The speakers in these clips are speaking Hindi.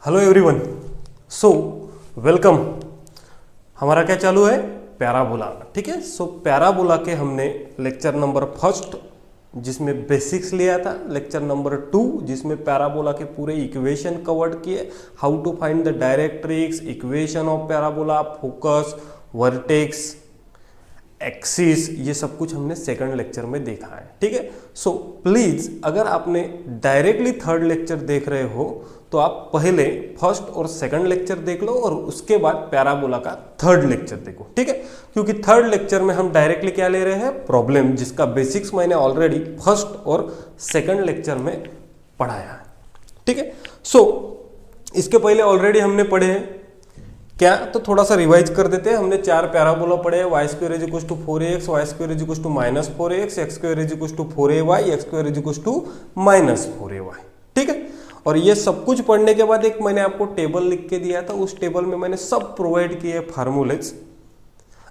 Hello everyone, so welcome. हमारा क्या चालू है? पैराबोला। ठीक है, सो पैराबोला के हमने लेक्चर नंबर फर्स्ट जिसमें बेसिक्स लिया था, लेक्चर नंबर 2 जिसमें पैराबोला के पूरे इक्वेशन कवर्ड किए, how to find the directrix, equation of parabola, focus, vertex, axis, ये सब कुछ हमने सेकंड लेक्चर में देखा है। ठीक है, सो प्लीज अगर आपने डायरेक्टली थर्ड लेक्चर देख रहे हो तो आप पहले फर्स्ट और सेकंड लेक्चर देख लो और उसके बाद पैराबोला का थर्ड लेक्चर देखो। ठीक है, क्योंकि थर्ड लेक्चर में हम डायरेक्टली क्या ले रहे हैं? प्रॉब्लम, जिसका बेसिक्स मैंने ऑलरेडी फर्स्ट और सेकंड लेक्चर में पढ़ाया है। ठीक है, सो इसके पहले ऑलरेडी हमने पढ़े हैं क्या, तो थोड़ा सा रिवाइज कर देते हैं। हमने 4 पैराबोला पढ़े हैं, y square is equal to 4ax, y square is equal to -4ax, x square is equal to 4ay, x square is equal to -4ay। ठीक है, और ये सब कुछ पढ़ने के बाद एक मैंने आपको टेबल लिख के दिया था, उस टेबल में मैंने सब प्रोवाइड किए फार्मूलेज,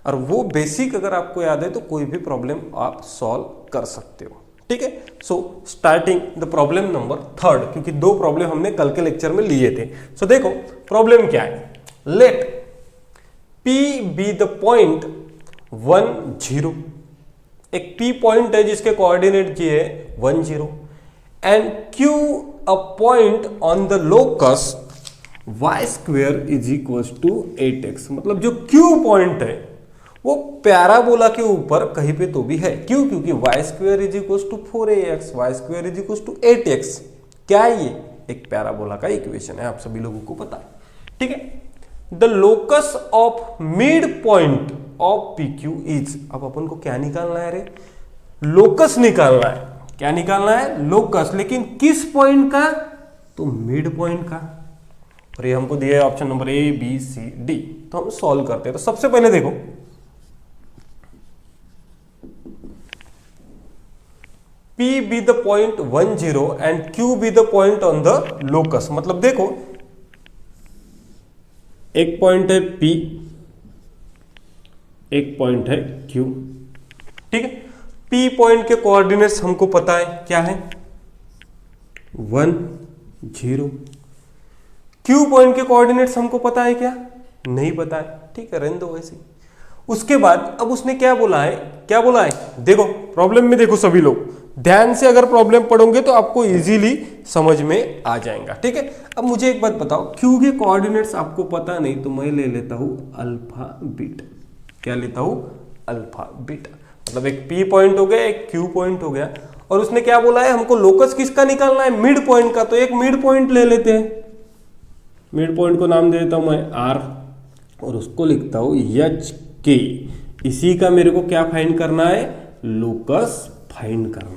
और वो बेसिक अगर आपको याद है तो कोई भी प्रॉब्लम आप सॉल्व कर सकते हो। ठीक है, so starting the problem number 3, क्योंकि 2 प्रॉब्लम हमने कल के लेक्चर में लिए थे। सो देखो प्रॉब्लम क्या है। Let P be the point 1 0, एक P पॉइंट है जिसके कोऑर्डिनेट ये है 1 0, and Q a point on the locus y square is equal to 8x। मतलब जो Q पॉइंट है वो पैराबोला के ऊपर कहीं पे तो भी है। क्यों? क्योंकि y square is equal to 4ax, y square is equal to 8x। क्या है ये? एक पैराबोला का इक्वेशन है, आप सभी लोगों को पता है। ठीक है, the locus of mid point of PQ is, अब अपन को क्या निकालना है रे? लोकस निकालना है। क्या निकालना है? लोकस, लेकिन किस पॉइंट का? तो मिड पॉइंट का। और ये हमको दिया है option number A B C D, तो हम सॉल्व करते हैं। तो सबसे पहले देखो P be the point 1 0 and Q B the point on the locus. मतलब देखो एक पॉइंट है P, एक पॉइंट है Q। ठीक है, P पॉइंट के कोऑर्डिनेट्स हमको पता है, क्या है? 1 0। Q पॉइंट के कोऑर्डिनेट्स हमको पता है क्या? नहीं पता है। ठीक है, रहने दो वैसे। उसके बाद अब उसने क्या बोला है? क्या बोला है? देखो प्रॉब्लम में देखो, सभी लोग ध्यान से अगर प्रॉब्लम पढ़ोगे तो आपको इजीली समझ में आ जाएगा। ठीक है, अब मुझे एक बात बताओ, Q के कोऑर्डिनेट्स आपको पता नहीं तो मैं ले लेता हूं अल्फा बीटा। क्या लेता हूं? Alpha beta. मतलब एक P पॉइंट हो गया, एक Q पॉइंट हो गया, और उसने क्या बोला है? हमको लोकस किसका निकालना है? मिड पॉइंट का। तो एक मिड पॉइंट ले लेते हैं। मिड पॉइंट को नाम दे देता हूं मैं R, और उसको लिखता हूं HK। इसी का मेरे को क्या फाइंड करना है? लोकस फाइंड करना है।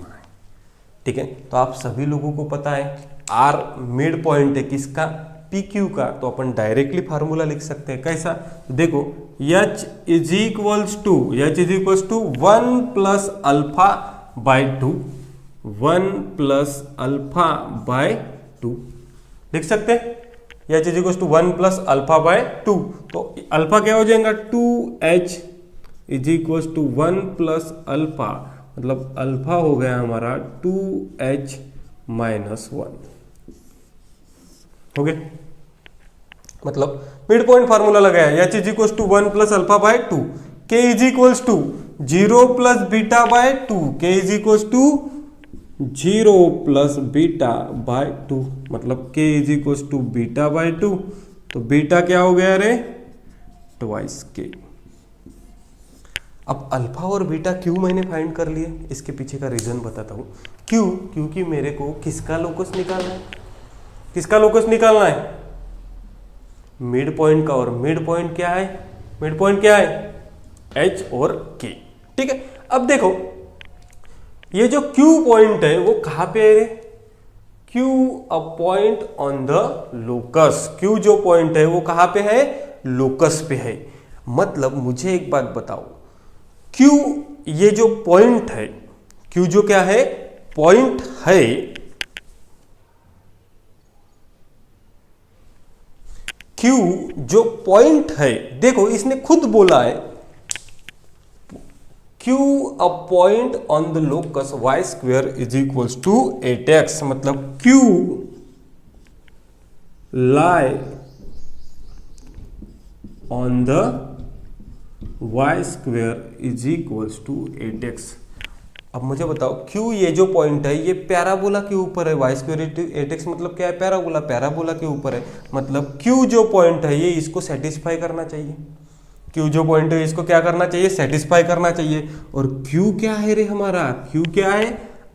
ठीक है, तो आप सभी लोगों को पता है R मिड पॉइंट है किसका? PQ का। तो अपन डायरेक्टली फार्मूला लिख सकते हैं। कैसा? देखो H is equals to 1 plus alpha by 2, 1 plus alpha by 2 लिख सकते हैं। H is equals to 1 plus alpha by 2, तो अल्फा क्या हो जाएगा? 2H is equals to 1 plus alpha, मतलब अल्फा हो गया हमारा 2H माइनस 1 हो गया। मतलब मिड पॉइंट फार्मूला लगाया, H is equals to 1 plus alpha by 2, K is equals to 0 plus beta by 2, K is equals to 0 plus beta by 2, मतलब K is equals to beta by 2। तो बीटा क्या हो गया रे? Twice K। अब अल्फा और बीटा क्यों मैंने फाइंड कर लिए, इसके पीछे का रीजन बताता हूं। क्यों? क्योंकि मेरे को किसका लोकस निकालना है? किसका लोकस निकालना है? मिड पॉइंट का। और मिड पॉइंट क्या है? मिड पॉइंट क्या है? H और K। ठीक है, अब देखो ये जो Q पॉइंट है वो कहां पे है रे? Q a point on the locus. Q जो पॉइंट है वो कहां पे है? लोकस पे है। मतलब मुझे एक बात बताओ, Q ये जो पॉइंट है, Q जो क्या है? पॉइंट है, Q जो पॉइंट है, देखो इसने खुद बोला है Q a point on the locus y square is equals to 8x। मतलब Q lie on the y square is equals to 8x। अब मुझे बताओ क्यों ये जो पॉइंट है ये पैराबोला के ऊपर है, y स्क्वायर 8x मतलब क्या है, पैराबोला, पैराबोला के ऊपर है, मतलब क्यों जो पॉइंट है ये इसको सेटिस्फाई करना चाहिए, क्यू जो पॉइंट है इसको क्या करना चाहिए, सेटिस्फाई करना चाहिए। और क्यू क्या है रे हमारा, क्यू क्या है,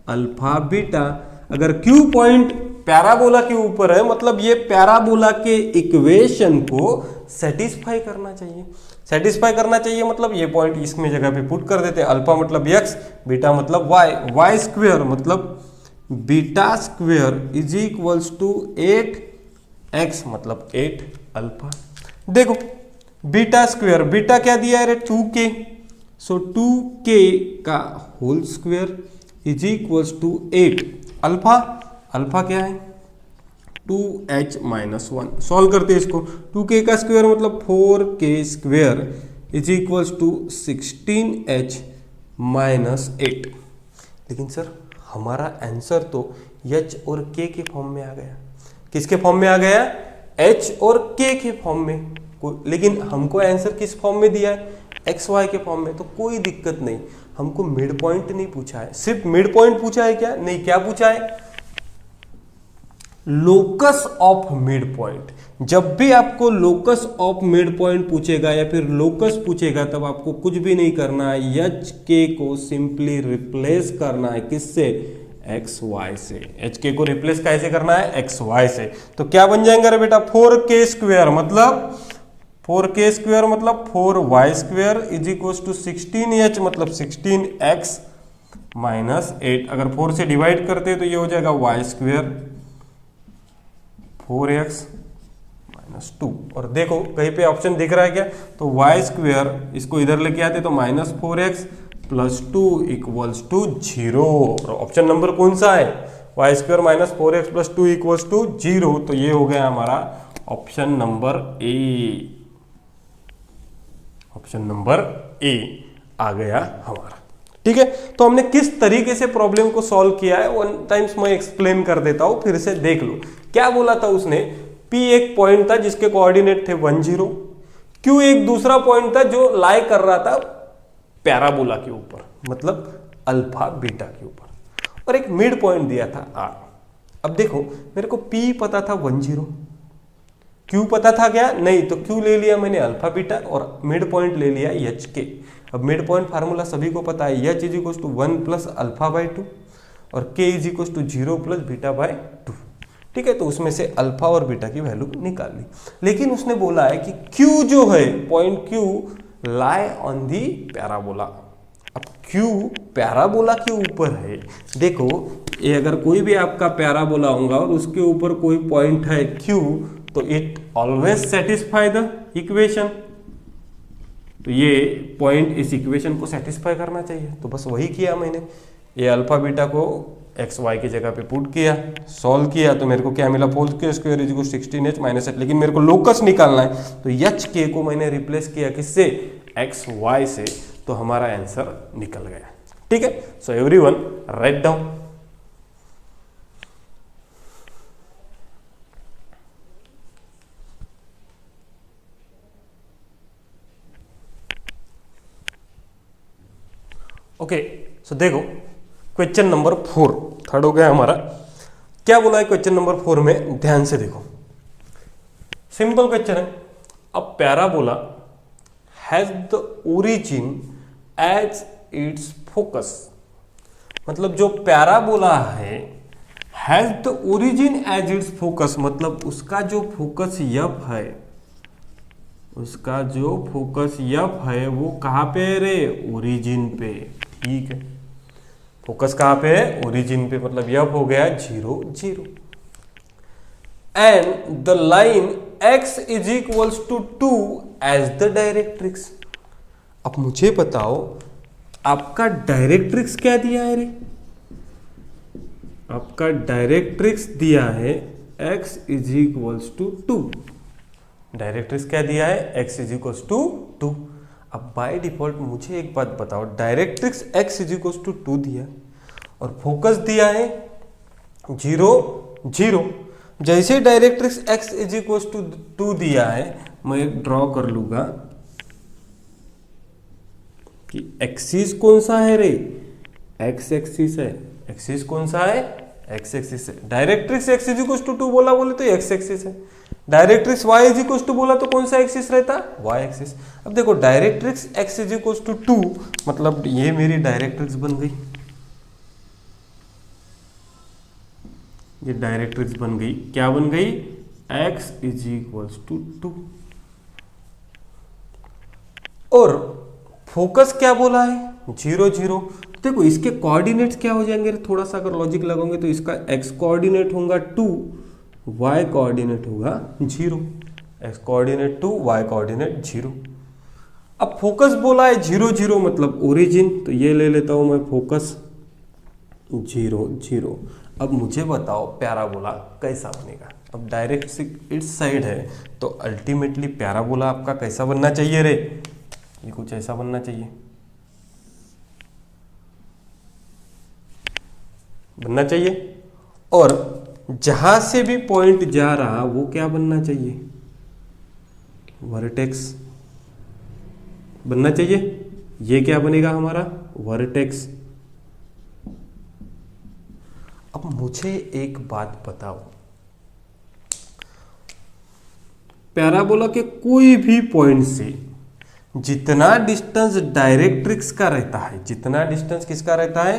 अल्फा बीटा। अगर क्यू पॉइंट पैराबोला के ऊपर है मतलब ये पैराबोला के इक्वेशन को सेटिस्फाई करना चाहिए। सेटिस्फाई करना चाहिए मतलब ये पॉइंट इसमें जगह पे पुट कर देते हैं, अल्फा मतलब एक्स, बीटा मतलब वाई, वाई स्क्वेयर मतलब beta square is equals to 8x मतलब 8 अल्फा। देखो बीटा स्क्वेयर, बीटा क्या दिया है रे, 2k, सो 2k का whole square is equals to 8 alpha, alpha क्या है 2h माइनस 1। सॉल्व करते हैं इसको, 2k का स्क्वायर मतलब 4k square is equals to 16h minus 8। लेकिन सर हमारा आंसर तो h और k के फॉर्म में आ गया। किसके फॉर्म में आ गया, h और k के फॉर्म में। लेकिन हमको आंसर किस फॉर्म में दिया है, एक्स वाई के फॉर्म में। तो कोई दिक्कत नहीं, हमको मिड पॉइंट नहीं पूछा है, सिर्फ मिड पॉइंट पूछा है क्या, नहीं, क्या पूछा है, लोकस ऑफ मिड पॉइंट। जब भी आपको लोकस ऑफ मिड पॉइंट पूछेगा या फिर लोकस पूछेगा तब आपको कुछ भी नहीं करना है, एच के को सिंपली रिप्लेस करना है, किससे, एक्स वाई से। एच के को रिप्लेस कैसे करना है, एक्स वाई से। तो क्या बन जाएंगे रे बेटा, 4k स्क्वायर मतलब 4k स्क्वायर मतलब 4y square is equal to 16h मतलब 16x माइनस 8। अगर 4 से डिवाइड करते हैं तो ये हो जाएगा y स्क्वायर 4x माइनस 2। और देखो कहीं पे ऑप्शन दिख रहा है क्या, तो y स्क्वायर इसको इधर लेके आते तो minus 4x plus 2 equals to 0। और ऑप्शन नंबर कौन सा है, y square minus 4x plus 2 equals to 0। तो ये हो गया हमारा option number A, option number A आ गया हमारा। ठीक है, तो हमने किस तरीके से प्रॉब्लम को सॉल्व किया है वन टाइम्स मैं एक्सप्लेन कर देता हूं, फिर से देख लो। क्या बोला था उसने, P एक पॉइंट था जिसके कोऑर्डिनेट थे 1 0, Q एक दूसरा पॉइंट था जो लाई कर रहा था पैराबोला के ऊपर मतलब अल्फा बीटा के ऊपर, और एक मिड पॉइंट दिया था R। अब देखो मेरे को P पता था 1 0, Q पता था क्या, नहीं, तो Q ले लिया मैंने अल्फा बीटा और मिड पॉइंट ले लिया एच के। अब मिड पॉइंट फार्मूला सभी को पता है, H is equal to 1 plus alpha by 2 और K is equal to 0 plus beta by 2। ठीक है, तो उसमें से अल्फा और बीटा की वैल्यू निकाल ली। लेकिन उसने बोला है कि Q जो है, point Q lie on the parabola. अब Q पैराबोला के ऊपर है। देखो ये अगर कोई भी आपका पैराबोला होगा और उसके ऊपर कोई पॉइंट है Q, तो it always satisfy the equation. तो ये पॉइंट इस इक्वेशन को सेटिस्फाई करना चाहिए, तो बस वही किया मैंने। ये अल्फा बीटा को एक्स वाई की जगह पे पुट किया, सॉल्व किया, तो मेरे को क्या मिला, 4k square is equal 16h minus 8। लेकिन मेरे को लोकस निकालना है, तो एच के को मैंने रिप्लेस किया किससे, एक्स वाई से, तो हमारा आंसर निकल गया। ठीक है, so everyone write down. Okay, so देखो क्वेश्चन नंबर 4 थर्ड हो गया हमारा। क्या बोला है क्वेश्चन नंबर 4 में, ध्यान से देखो, सिंपल क्वेश्चन है। अब parabola has the origin as its focus, मतलब जो पैराबोला है has the origin as its focus, मतलब उसका जो फोकस यफ है, उसका जो फोकस यफ है वो कहाँ पे रे, ओरिजिन पे। ठीक है, फोकस कहाँ पे है, ओरिजिन पे, मतलब यफ हो गया 0 0। And the line x is equals to 2 as the directrix. अब मुझे बताओ आपका डायरेक्ट्रिक्स क्या दिया है रे, आपका डायरेक्ट्रिक्स दिया है x is equals to 2। Directrix क्या दिया है, x इज इक्वल्स टू 2। अब बाय डिफॉल्ट मुझे एक बात बताओ, directrix x is equals to 2 दिया और फोकस दिया है 0 0, जैसे directrix x is equal to 2 दिया है, मैं एक ड्रॉ कर लूंगा कि एक्सिस कौन सा है रे, x एक्सिस है। एक्सिस कौन सा है, x एक्सिस है। Directrix x is equal to 2 बोला बोले तो x एक्सिस है। Directrix y is equal to बोला तो कौन सा एक्सिस रहता, y एक्सिस। अब देखो directrix x is equal to 2 मतलब ये मेरी डायरेक्ट्रिक्स बन गई, ये डायरेक्ट्रिक्स बन गई। क्या बन गई, x इज इक्वल टू 2। और फोकस क्या बोला है, 0 0। देखो इसके कोऑर्डिनेट्स क्या हो जाएंगे, थोड़ा सा अगर लॉजिक लगाओगे तो इसका x कोऑर्डिनेट होगा 2, y कोऑर्डिनेट होगा 0। x coordinate 2, y coordinate 0। अब फोकस बोला है 0 0 मतलब ओरिजिन, तो ये ले लेता हूं मैं फोकस 0 0। अब मुझे बताओ पैराबोला कैसा बनेगा। अब डायरेक्ट इस साइड है तो अल्टीमेटली पैराबोला आपका कैसा बनना चाहिए रे, ये कुछ ऐसा बनना चाहिए, बनना चाहिए। और जहां से भी पॉइंट जा रहा वो क्या बनना चाहिए, वर्टेक्स बनना चाहिए। ये क्या बनेगा हमारा, वर्टेक्स। अब मुझे एक बात बताओ, पैराबोला के कोई भी पॉइंट से जितना डिस्टेंस डायरेक्ट्रिक्स का रहता है, जितना डिस्टेंस किसका रहता है,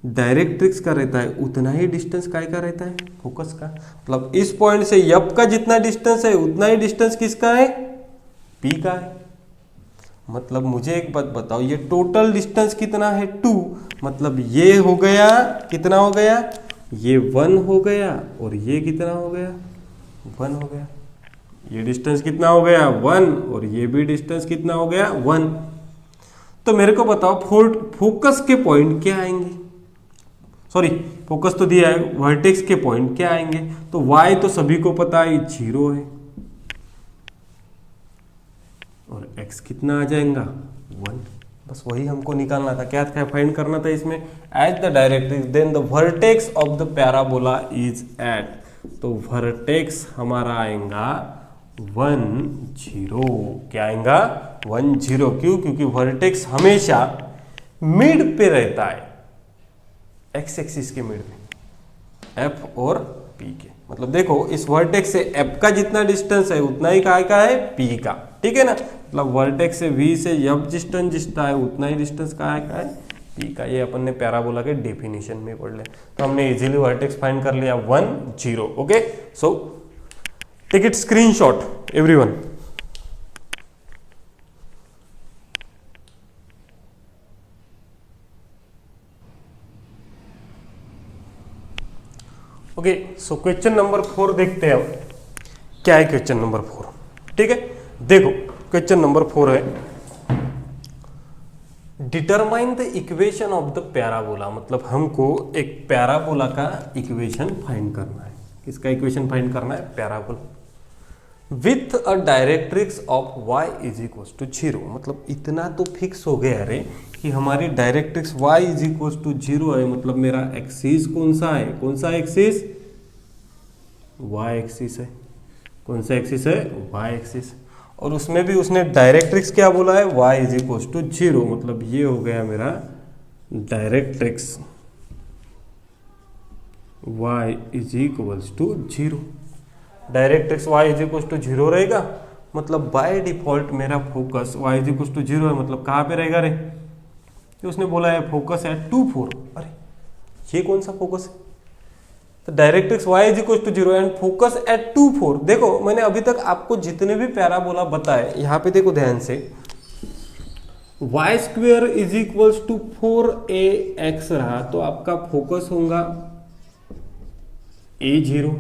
डायरेक्ट्रिक्स का रहता है, उतना ही डिस्टेंस काय का रहता है, फोकस का। मतलब इस पॉइंट से एफ का जितना डिस्टेंस है उतना ही डिस्टेंस किसका है, पी का है। मतलब मुझे एक बात बताओ, ये टोटल डिस्टेंस कितना है 2, मतलब ये हो गया कितना हो गया, ये 1 हो गया और ये कितना हो गया, 1 हो गया। ये डिस्टेंस कितना हो गया 1 और ये भी डिस्टेंस कितना हो गया 1। तो मेरे को बताओ फोकस के पॉइंट क्या आएंगे, सॉरी फोकस तो दिया है, वर्टेक्स के पॉइंट क्या आएंगे। तो y तो सभी को पता है 0 है और x कितना आ जाएगा 1। बस वही हमको निकालना था, क्या था फाइंड करना था इसमें, at the directrix then the vertex of the parabola is at. तो वर्टेक्स हमारा आएगा 1 0। क्या आएगा 1 0, क्यों, क्योंकि वर्टेक्स हमेशा मिड पे रहता है, एक्स एक्सिस के मिड पे, एफ और पी के। मतलब देखो इस वर्टेक्स से एफ का जितना डिस्टेंस है उतना ही का है पी का, ठीक है ना। मतलब वर्टेक्स से वी से एफ डिस्टेंस जितना है उतना ही डिस्टेंस का है पी का। ये अपन ने पैराबोला के डेफिनेशन में पढ़ लिया, तो हमने इजीली वर्टेक्स फाइंड कर लिया 1 0। Okay, so take it screenshot everyone. Okay, so question number 4 देखते हैं हम, क्या है क्वेश्चन नंबर 4। ठीक है, देखो क्वेश्चन नंबर 4 है, determine the equation of the parabola. मतलब हमको एक पैराबोला का इक्वेशन फाइंड करना है। किसका इक्वेशन फाइंड करना है, parabola with a directrix of y is equal to 0। मतलब इतना तो फिक्स हो गया रे कि हमारी directrix y is equal to 0 है। मतलब मेरा एक्सिस कौन सा है, कौन सा एक्सिस, y एक्सिस है। कौन सा एक्सिस है, y एक्सिस। और उसमें भी उसने डायरेक्ट्रिक्स क्या बोला है, y इज इक्वल टू 0। मतलब ये हो गया मेरा directrix y is equal to 0। Directrix y is equal to 0 रहेगा, मतलब बाय डिफॉल्ट मेरा focus y is equal to 0 है। मतलब कहाँ पे रहेगा रे, तो उसने बोला है फोकस एट 2 4। अरे ये कौन सा फोकस है, तो directrix y is equal to 0 and focus at 2 4। देखो मैंने अभी तक आपको जितने भी पैराबोला बताए, यहाँ पे देखो ध्यान से, y square is equal to 4ax रहा तो आपका फोकस होगा a0।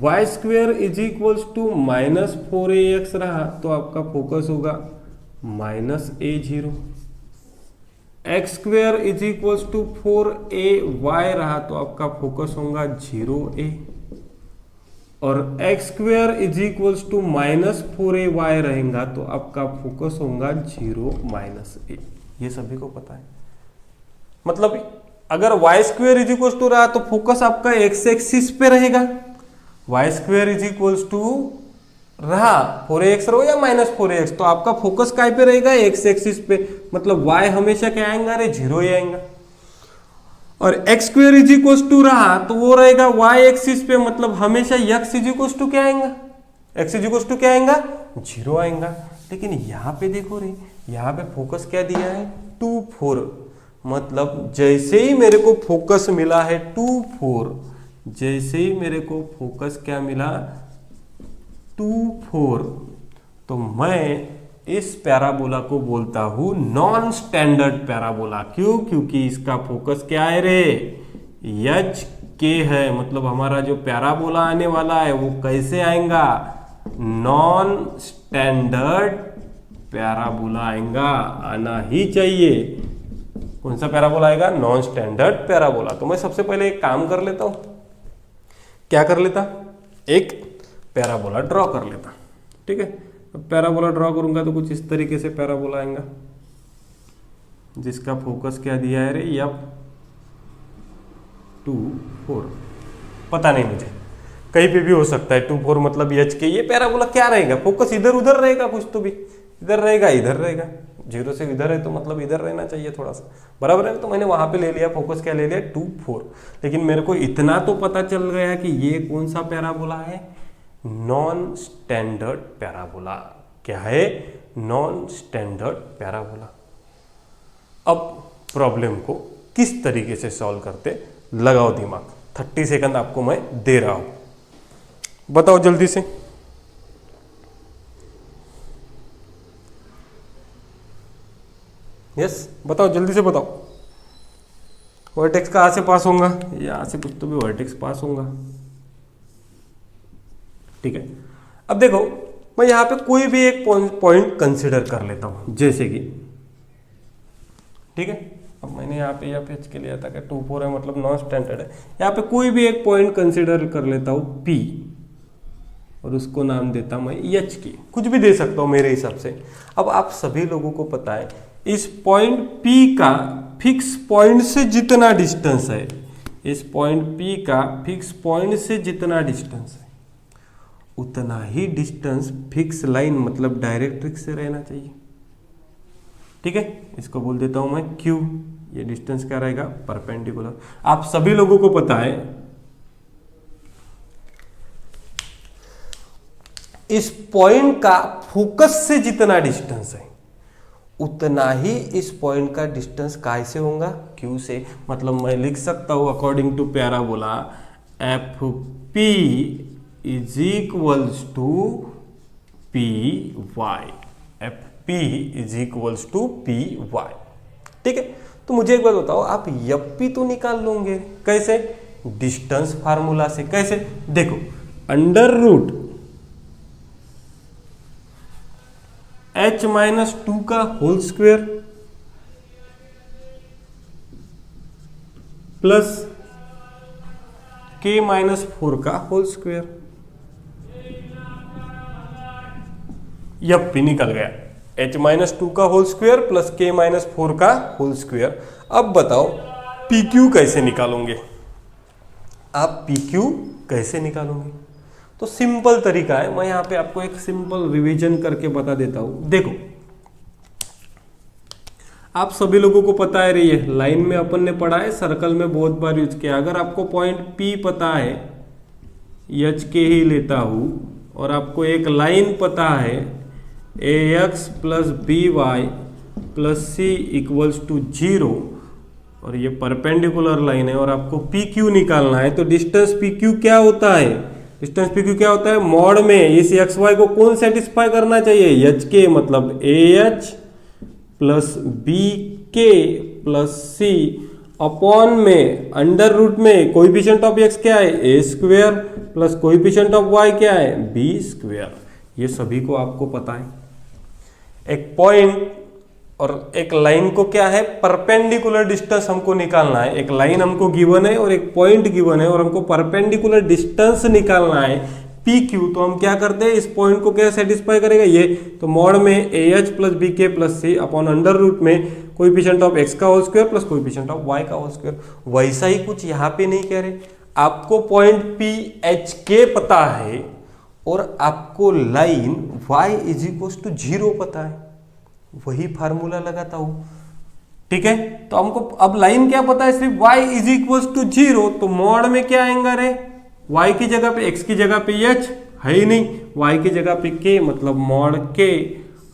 y square is equal to minus 4ax रहा तो आपका फोकस होगा minus a0। X square is equal to 4ay रहा तो आपका फोकस होगा 0a। और x square is equal to minus 4ay रहेगा तो आपका फोकस होगा 0 माइनस a। ये सभी को पता है। मतलब अगर y square is equal to रहा तो फोकस आपका एक्स एक्सिस पे रहेगा, y square is equals to रहा 4ax रो या -4ax, तो आपका फोकस काय पे रहेगा, एक्स एक्सिस पे, मतलब y हमेशा क्या आएगा, अरे 0 ही आएगा। और x square is equals to रहा तो वो रहेगा y एक्सिस पे, मतलब हमेशा x इज इक्वल्स टू क्या आएगा, x इज इक्वल्स टू क्या आएगा, 0 आएगा। लेकिन यहाँ पे देखो रे, यहाँ पे फोकस क्या दिया है 2 4, मतलब जैसे ही मेरे को फोकस मिला है 2 4, जैसे ही मेरे को फोकस क्या मिला 2 4, तो मैं इस पैराबोला को बोलता हूं नॉन स्टैंडर्ड पैराबोला। क्यों? क्योंकि इसका फोकस क्या है रे, एच के है, मतलब हमारा जो पैराबोला आने वाला है वो कैसे आएगा, नॉन स्टैंडर्ड पैराबोला आएगा, आना ही चाहिए। कौन सा पैराबोला आएगा, नॉन स्टैंडर्ड पैराबोला। तो मैं सबसे पहले एक काम कर लेता हूं, क्या कर लेता, एक पैराबोला ड्रॉ कर लेता। ठीक है, अब पैराबोला ड्रॉ करूंगा तो कुछ इस तरीके से पैराबोला आएगा, जिसका फोकस क्या दिया है रे, एफ 2 4, पता नहीं मुझे, कहीं पे भी हो सकता है 2 4, मतलब एच के। ये पैराबोला क्या रहेगा, फोकस इधर उधर रहेगा, कुछ तो भी इधर रहेगा, इधर रहेगा, 0 से इधर है तो मतलब इधर रहना चाहिए थोड़ा सा, बराबर है। तो मैंने वहां पे ले लिया, फोकस क्या ले लिया 2 4, लेकिन मेरे को इतना तो पता चल गया कि ये कौन सा पैराबोला है, नॉन स्टैंडर्ड पैराबोला। क्या है, नॉन स्टैंडर्ड पैराबोला। अब प्रॉब्लम को किस तरीके से सॉल्व करते, लगाओ दिमाग, 30 सेकंड आपको मैं दे रहा हूं, बताओ जल्दी से। यस, बताओ जल्दी से बताओ। वर्टेक्स कहाँ से पास होगा, यहां से कुछ तो भी वर्टेक्स पास होगा। ठीक है, अब देखो मैं यहां पे कोई भी एक पॉइंट कंसिडर कर लेता हूं, जैसे कि, ठीक है, अब मैंने यहाँ पे एफ एच के लिया था कि 2 4 है, मतलब नॉन स्टैंडर्ड है। यहाँ पे कोई भी एक पॉइंट कंसिडर कर लेता हूँ P, और उसको नाम देता मैं एच की, कुछ भी दे सकता हूँ मेरे हिसाब से। अब आप सभी लोगों को पता है इस पॉइंट P का फिक्स पॉइंट से जितना डिस्टेंस है, इस पॉइंट P का फिक्स पॉइंट से जितना डिस्टेंस है, उतना ही डिस्टेंस फिक्स लाइन मतलब डायरेक्ट्रिक्स से रहना चाहिए। ठीक है, इसको बोल देता हूं मैं Q। ये डिस्टेंस क्या रहेगा, परपेंडिकुलर। आप सभी लोगों को पता है इस पॉइंट का फोकस से जितना डिस्टेंस है उतना ही इस पॉइंट का डिस्टेंस काय से होगा, Q से। मतलब मैं लिख सकता हूं according to parabola F P is equals to P Y, F P is equals to P Y. ठीक है, तो मुझे एक बात बताओ, आप एफ पी तो निकाल लोगे कैसे, डिस्टेंस फार्मूला से। कैसे, देखो, अंडर रूट h-2 का होल स्क्वायर प्लस k-4 का होल स्क्वायर, यप भी निकल गया, h-2 का होल स्क्वायर प्लस k-4 का होल स्क्वायर। अब बताओ PQ कैसे निकालोगे, आप PQ कैसे निकालोगे? तो सिंपल तरीका है, मैं यहां पे आपको एक सिंपल रिवीजन करके बता देता हूं। देखो, आप सभी लोगों को पता है, ये लाइन में अपन ने पढ़ा है, सर्कल में बहुत बार यूज किया। अगर आपको पॉइंट P पता है, एच के ही लेता हूं, और आपको एक लाइन पता है ax plus b y plus c equals to 0, और ये परपेंडिकुलर लाइन है, और आपको PQ निकालना है, तो डिस्टेंस PQ क्या होता है, डिस्टेंस PQ क्या होता है, मॉड में इस एक्स वाई को कौन सेटिस्फाई करना चाहिए, एच के, मतलब AH plus B K plus C upon में अंडर रूट में कोएफिशिएंट ऑफ एक्स क्या है, A square plus coefficient of Y क्या है, बी स्क्वेयर। ये सभी को आपको पता है। एक पॉइंट और एक लाइन को क्या है, परपेंडिकुलर डिस्टेंस हमको निकालना है। एक लाइन हमको गिवन है और एक पॉइंट गिवन है, और हमको परपेंडिकुलर डिस्टेंस निकालना है PQ। तो हम क्या करते हैं, इस पॉइंट को क्या सेटिस्फाई करेगा ये, तो मॉड में AH plus BK plus C upon under root में कोएफिशिएंट ऑफ x का whole square plus coefficient of y का होल स्क्वायर। वैसा ही कुछ यहाँ पे नहीं कह रहे, आपको पॉइंट पी एच के पता है और आपको line y is equal to 0 पता है, वही फार्मूला लगाता हूं। ठीक है, तो हमको अब लाइन क्या पता है, सिर्फ y इज इक्वल टू 0, तो मॉड में क्या आएगा रे, y की जगह पे x की जगह पे h है ही नहीं, y की जगह पे k, मतलब mod k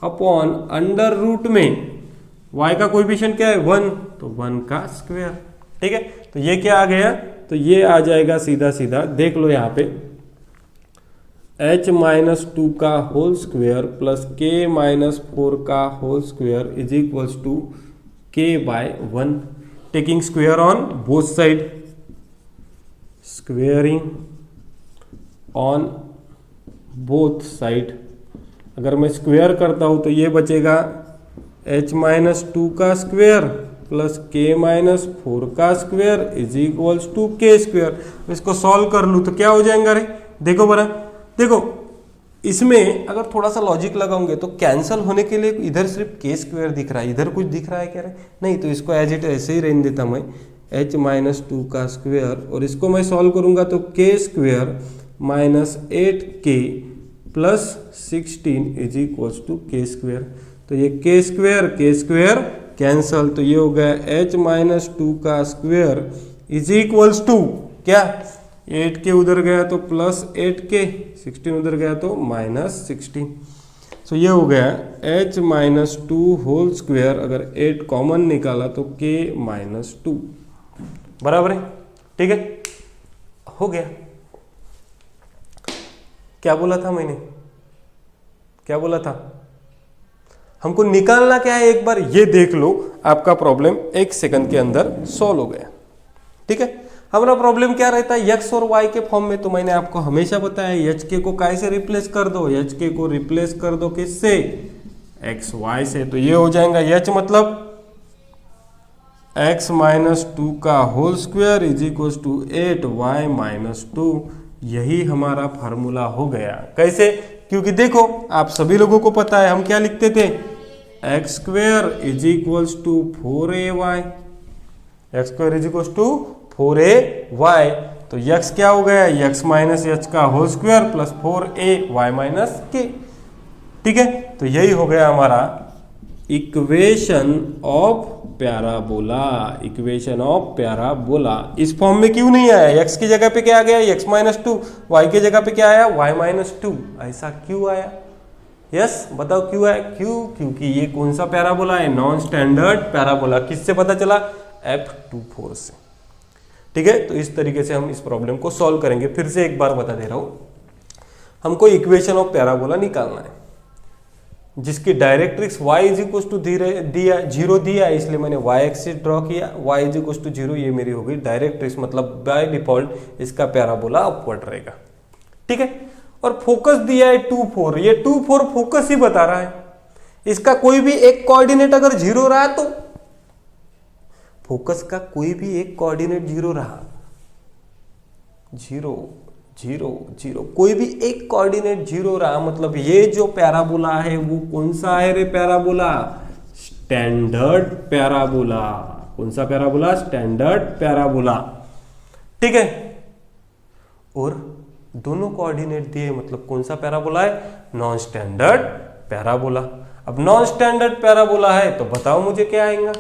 upon under root में y का कोएफिशिएंट क्या है 1, तो 1 का स्क्वायर। ठीक है, तो ये क्या आ गया, तो ये आ जाएगा सीधा सीधा, देख लो यहाँ पे h माइनस 2 का whole square plus k minus 4 का whole square is equals to k by 1, taking square on both side, squaring on both side. अगर मैं स्क्वायर करता हूं तो ये बचेगा h माइनस 2 का स्क्वायर प्लस k माइनस 4 का square is equals to k square. इसको सॉल्व कर लूं तो क्या हो जाएगा रे, देखो बरा, देखो इसमें अगर थोड़ा सा लॉजिक लगाओगे तो कैंसल होने के लिए इधर सिर्फ k स्क्वायर दिख रहा है, इधर कुछ दिख रहा है क्या रे, नहीं, तो इसको एज इट ऐसे ही रहने देता मैं, h माइनस 2 का स्क्वायर, और इसको मैं सॉल्व करूंगा तो k square minus 8k plus 16 is equals to k square. तो ये k स्क्वायर कैंसल, तो ये हो गया h माइनस 2 का स्क्वायर इज इक्वल्स टू क्या, 8k उधर गया तो प्लस 8k, 16 उधर गया तो माइनस 16। सो ये हो गया h माइनस 2 होल स्क्वायर, अगर 8 कॉमन निकाला तो k माइनस 2, बराबर है। ठीक है, हो गया। क्या बोला था मैंने, क्या बोला था, हमको निकालना क्या है, एक बार ये देख लो, आपका प्रॉब्लम 1 सेकंड के अंदर सॉल्व हो गया। ठीक है, हमारा प्रॉब्लम क्या रहता है, x और y के फॉर्म में, तो मैंने आपको हमेशा बताया एच के को कैसे रिप्लेस कर दो, एच के को रिप्लेस कर दो किससे, एक्स वाई से, तो ये हो जाएगा h मतलब x माइनस 2 का whole square is equal to 8y minus 2, यही हमारा फार्मूला हो गया। कैसे, क्योंकि देखो आप सभी लोगों को पता है हम क्या लिखते थे, x square is equals to 4ay, x square is equals to 4ay, तो x क्या हो गया, x माइनस h का whole square plus 4ay minus k। ठीक है, तो यही हो गया हमारा equation of parabola, equation of parabola. इस फॉर्म में क्यों नहीं आया, x की जगह पे क्या आ गया, x माइनस 2, y की जगह पे क्या आया, y माइनस 2, ऐसा क्यों आया, यस बताओ क्यों आया, क्यों, क्योंकि ये कौन सा पैराबोला है, नॉन स्टैंडर्ड पैराबोला। किससे पता चला, F24 से। ठीक है, तो इस तरीके से हम इस प्रॉब्लम को सॉल्व करेंगे। फिर से एक बार बता दे रहा हूं, हमको इक्वेशन ऑफ पैराबोला निकालना है जिसकी directrix y is equal to 0 दिया, इसलिए मैंने y एक्सिस ड्रॉ किया, y इज इक्वल टू 0, ये मेरी हो गई डायरेक्ट्रिक्स, मतलब बाय डिफॉल्ट इसका पैराबोला अपवर्ड रहेगा। ठीक है, और फोकस दिया है 2 4, ये 2 4 फोकस ही बता रहा है, इसका कोई भी एक कोऑर्डिनेट अगर 0 रहा तो फोकस का कोई भी एक कोऑर्डिनेट 0 रहा, 0 0 0, कोई भी एक कोऑर्डिनेट 0 रहा, मतलब ये जो पैराबोला है वो कौन सा है रे, पैराबोला स्टैंडर्ड पैराबोला। कौन सा पैराबोला, स्टैंडर्ड पैराबोला। ठीक है, और दोनों कोऑर्डिनेट दिए, मतलब कौन सा पैराबोला है, नॉन स्टैंडर्ड पैराबोला। अब नॉन स्टैंडर्ड पैराबोला है तो बताओ मुझे क्या आएगा,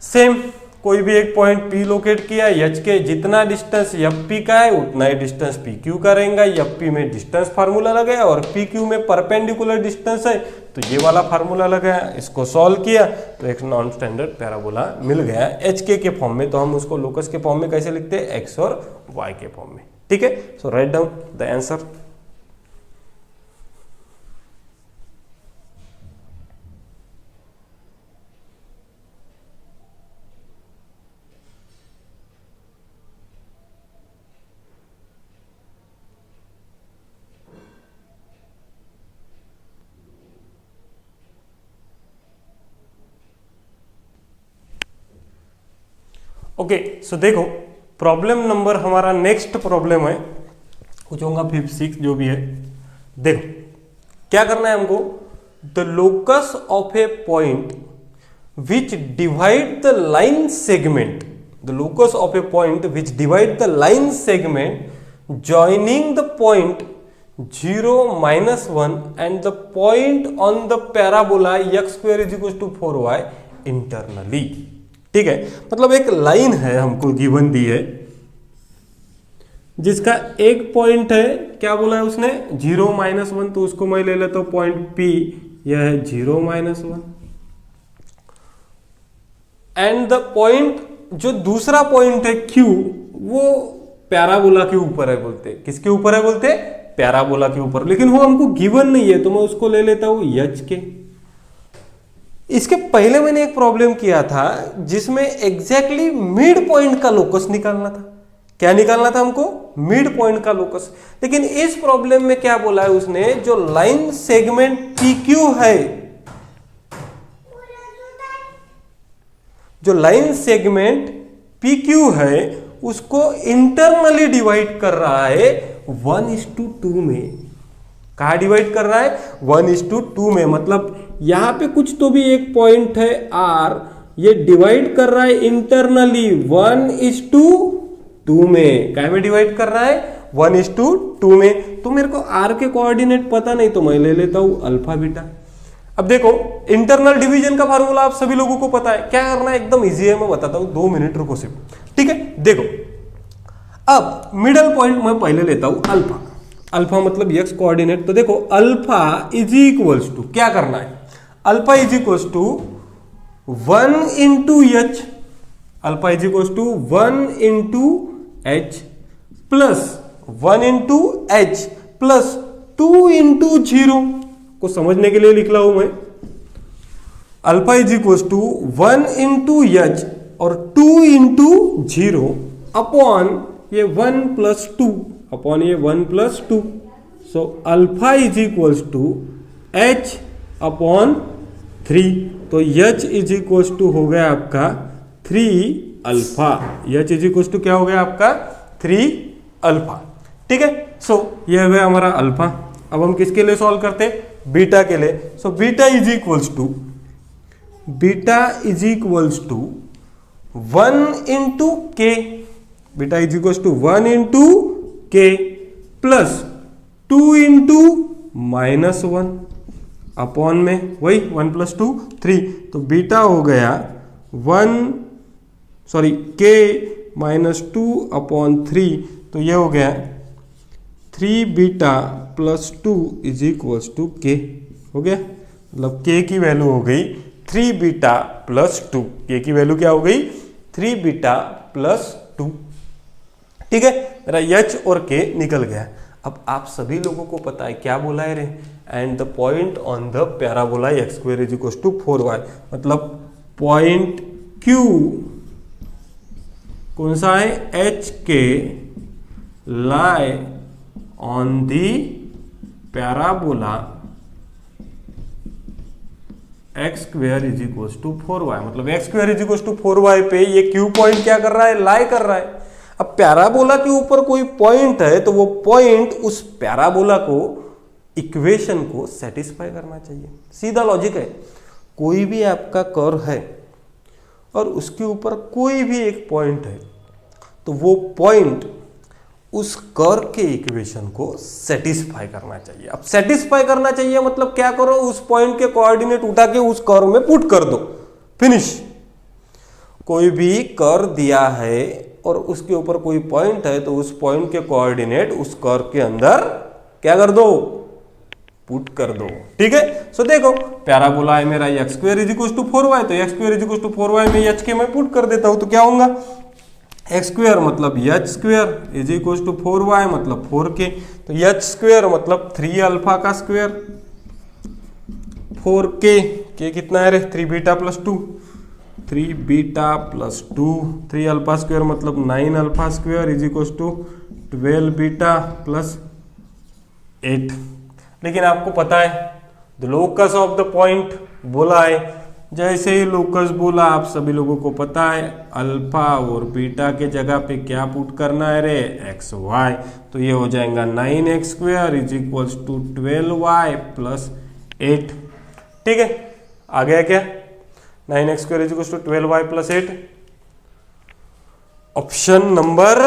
सेम कोई भी एक पॉइंट P लोकेट किया, एच के जितना डिस्टेंस Fp का है उतना ही डिस्टेंस PQ का रहेगा। Fp में डिस्टेंस फार्मूला लगाया और PQ में परपेंडिकुलर डिस्टेंस है तो ये वाला फार्मूला लगाया, इसको सॉल्व किया तो एक नॉन स्टैंडर्ड पैराबोला मिल गया HK के फॉर्म में। तो हम उसको लोकस के फॉर्म में कैसे लिखते हैं, x और y के फॉर्म में। ठीक है, so write down the answer. Okay, so देखो प्रॉब्लम नंबर हमारा नेक्स्ट प्रॉब्लम है, कुछ होगा 5 6 जो भी है। देखो क्या करना है हमको, the locus of A point which divide the line segment the locus of A point which divide the line segment joining the point 0, -1 and the point on the parabola x² = 4y internally. ठीक है, मतलब एक लाइन है हमको गिवन दी है जिसका एक पॉइंट है, क्या बोला है उसने 0, -1, तो उसको मैं ले लेता हूं पॉइंट P, यह है 0, -1 एंड द पॉइंट जो दूसरा पॉइंट है Q वो पैराबोला के ऊपर है बोलते। किसके ऊपर है बोलते? पैराबोला के ऊपर, लेकिन वो हमको गिवन नहीं है तो मैं उसको ले लेता हूं H के। इसके पहले मैंने एक प्रॉब्लम किया था जिसमें एग्जैक्टली मिड पॉइंट का लोकस निकालना था। क्या निकालना था हमको? मिड पॉइंट का लोकस। लेकिन इस प्रॉब्लम में क्या बोला है उसने, जो लाइन सेगमेंट PQ है, जो लाइन सेगमेंट PQ है उसको इंटरनली डिवाइड कर रहा है 1:2 में। कहा डिवाइड कर रहा है? 1:2 में। मतलब यहां पे कुछ तो भी एक पॉइंट है R, ये डिवाइड कर रहा है इंटरनली 1:2 में। क्या में डिवाइड कर रहा है? 1:2 में। तो मेरे को R के कोऑर्डिनेट पता नहीं तो मैं ले लेता हूं अल्फा बीटा। अब देखो इंटरनल डिवीजन का फार्मूला आप सभी लोगों को पता है। क्या करना है? एकदम इजी है, मैं बताता हूं, 2 मिनट रुको सिर्फ। ठीक है, देखो अब मिडल पॉइंट मैं पहले लेता हूं अल्फा। अल्फा मतलब x कोऑर्डिनेट। तो देखो अल्फा इज इक्वल्स टू, क्या करना है? Alpha is equals to 1 into H, alpha is equals to 1 into H plus 1 into H plus 2 into 0 को समझने के लिए लिख रहा हूं मैं। Alpha is equals to 1 into H और 2 इंटू 0 अपॉन ये 1 प्लस 2 अपॉन ये 1 plus 2। So alpha is equals to H upon 3। तो H इज इक्वल्स टू हो गया आपका 3 alpha. H is equals to क्या हो गया आपका? 3 अल्फा। ठीक है, सो ये हो गया हमारा अल्फा। अब हम किसके लिए सॉल्व करते हैं? बीटा के लिए। So beta is equals to 1 into K, beta is equals to 1 into K plus 2 into -1 upon में वही 1 प्लस 2 3। तो बीटा हो गया K -2 अपॉन 3। तो ये हो गया 3 beta plus 2 is equals to K। हो गया, मतलब K की वैल्यू हो गई 3 बीटा प्लस 2। K की वैल्यू क्या हो गई? 3 बीटा प्लस 2। ठीक है, मेरा H और K निकल गया। अब आप सभी लोगों को पता है क्या बोला है रे, and the point on the parabola x² = 4y। मतलब पॉइंट Q कौन सा है? HK lie on the parabola x² = 4y। मतलब x² = 4y पे ये Q पॉइंट क्या कर रहा है? लाई कर रहा है। अब पैराबोला के ऊपर कोई पॉइंट है तो वो पॉइंट उस पैराबोला को, इक्वेशन को सेटिस्फाई करना चाहिए। सीधा लॉजिक है। कोई भी आपका कर्व है और उसके ऊपर कोई भी एक पॉइंट है तो वो पॉइंट उस कर्व के इक्वेशन को सेटिस्फाई करना चाहिए। अब सेटिस्फाई करना चाहिए मतलब क्या करो? उस पॉइंट के कोऑर्डिनेट उठा के उस कर्व में पुट कर दो, फिनिश। कोई भी कर्व दिया है और उसके ऊपर कोई पॉइंट है तो उस पॉइंट के कोऑर्डिनेट उस कर्व के अंदर क्या कर दो? पुट कर दो। ठीक है, सो देखो पैराबोला है मेरा x² = 4y, तो x² = 4y में H के मैं पुट कर देता हूं तो क्या होगा? x² मतलब H² = 4y मतलब 4k। तो H² मतलब 3 अल्फा का स्क्वायर 4k। k कितना है रे? 3 beta plus 2, 3 beta plus 2, 3 alpha square मतलब 9 अल्फा स्क्वायर = 12 बीटा प्लस 8। लेकिन आपको पता है the locus of the point बोला है। जैसे ही लोकस बोला आप सभी लोगों को पता है अल्फा और बीटा के जगह पे क्या पुट करना है रे? X y. तो ये हो जाएगा 9x² = 12y प्लस 8। ठीक है, आ गया क्या? 9x² = 12y plus 8। Option number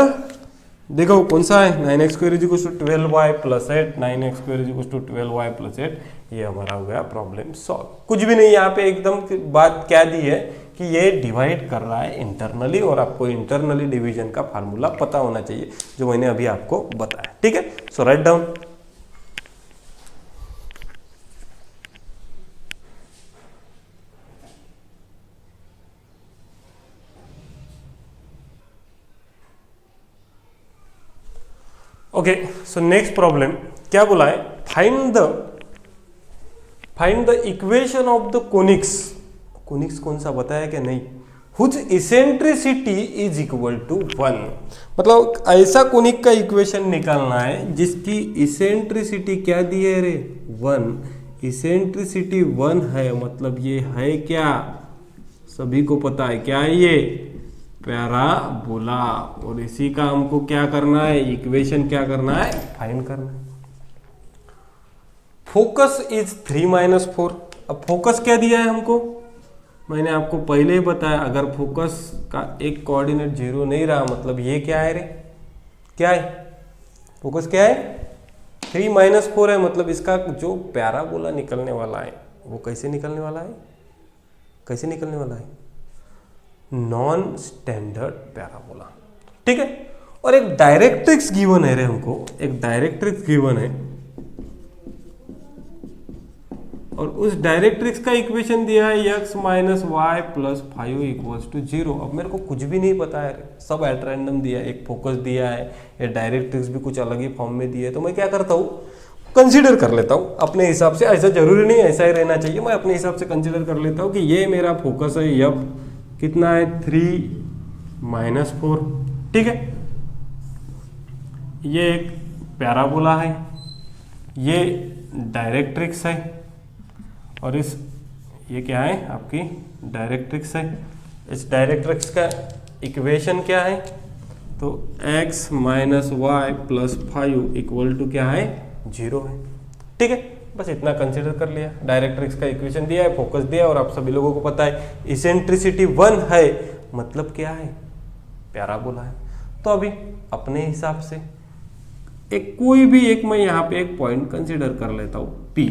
देखो कौन सा है, 9x square is equal to 12y plus 8, 9x square is equal to 12y plus 8। ये हमारा हो गया प्रॉब्लम सॉल्व। कुछ भी नहीं, यहाँ पे एकदम बात क्या दी है कि ये डिवाइड कर रहा है इंटरनली, और आपको इंटरनली डिवीजन का फार्मूला पता होना चाहिए जो मैंने अभी आपको बताया। ठीक है, so write down. Okay, so next problem क्या बोला है, find the equation of the conics. Conics कौन सा बताया क्या नहीं, whose eccentricity is equal to 1। मतलब ऐसा कोनिक का इक्वेशन निकालना है जिसकी इसेंट्रिसिटी क्या दी है रे, 1। इसेंट्रिसिटी 1 है, मतलब ये है क्या, सभी को पता है क्या है ये, पैराबोला। और इसी का हमको क्या करना है, इक्वेशन क्या करना है, फाइंड करना है। Focus is 3 - 4। अब फोकस क्या दिया है हमको, मैंने आपको पहले ही बताया, अगर फोकस का एक कोऑर्डिनेट 0 नहीं रहा मतलब ये क्या है रे, क्या है, फोकस क्या है, 3 - 4 है, मतलब इसका जो पैराबोला निकलने वाला है वो कैसे निकलने वाला है, कैसे निकलने वाला है, नॉन स्टैंडर्ड पैराबोला। ठीक है, और एक डायरेक्ट्रिक्स गिवन है रे हमको, एक डायरेक्ट्रिक्स गिवन है, और उस डायरेक्ट्रिक्स का इक्वेशन दिया है x - y + 5 = 0। अब मेरे को कुछ भी नहीं पता है, सब एट रैंडम दिया है, एक फोकस दिया है, ये डायरेक्ट्रिक्स भी कुछ अलग ही फॉर्म में दिया है, तो मैं क्या करता हूँ, कंसीडर कर लेता हूँ अपने हिसाब से। ऐसा जरूरी नहीं ऐसा ही रहना चाहिए, मैं अपने हिसाब से कंसीडर कर लेता हूँ कि ये मेरा फोकस है, यप कितना है, 3 - 4। ठीक है, ये एक पैराबोला है, ये डायरेक्ट्रिक्स है, और ये क्या है आपकी डायरेक्ट्रिक्स है। इस डायरेक्ट्रिक्स का इक्वेशन क्या है, तो x - y + 5 = क्या है, 0 है। ठीक है, बस इतना कंसीडर कर लिया, डायरेक्ट्रिक्स का इक्वेशन दिया है, फोकस दिया है, और आप सभी लोगों को पता है इसेंट्रिसिटी 1 है, मतलब क्या है, पैराबोला है। तो अभी अपने हिसाब से एक कोई भी एक, मैं यहाँ पे एक पॉइंट कंसीडर कर लेता हूँ P,